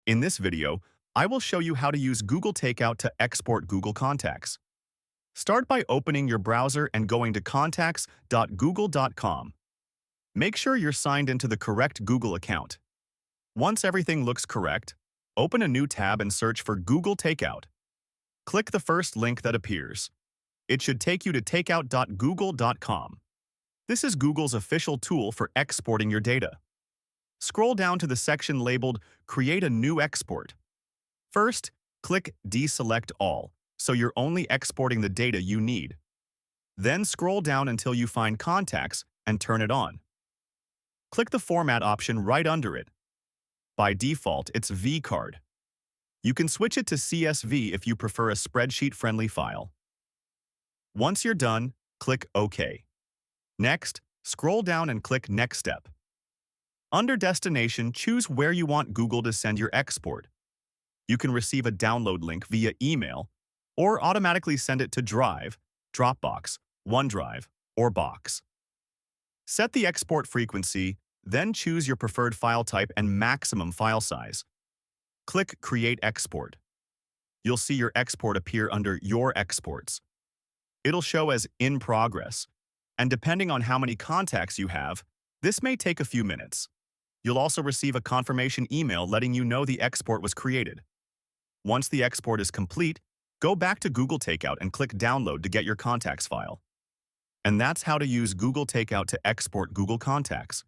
In this video, I will show you how to use Google Takeout to export Google Contacts. Start by opening your browser and going to contacts.google.com. Make sure you're signed into the correct Google account. Once everything looks correct, open a new tab and search for Google Takeout. Click the first link that appears. It should take you to takeout.google.com. This is Google's official tool for exporting your data. Scroll down to the section labeled Create a New Export. First, click Deselect All, so you're only exporting the data you need. Then scroll down until you find Contacts and turn it on. Click the Format option right under it. By default, it's vCard. You can switch it to CSV if you prefer a spreadsheet-friendly file. Once you're done, click OK. Next, scroll down and click Next Step. Under Destination, choose where you want Google to send your export. You can receive a download link via email or automatically send it to Drive, Dropbox, OneDrive, or Box. Set the export frequency, then choose your preferred file type and maximum file size. Click Create Export. You'll see your export appear under Your Exports. It'll show as In Progress, and depending on how many contacts you have, this may take a few minutes. You'll also receive a confirmation email letting you know the export was created. Once the export is complete, go back to Google Takeout and click Download to get your contacts file. And that's how to use Google Takeout to export Google Contacts.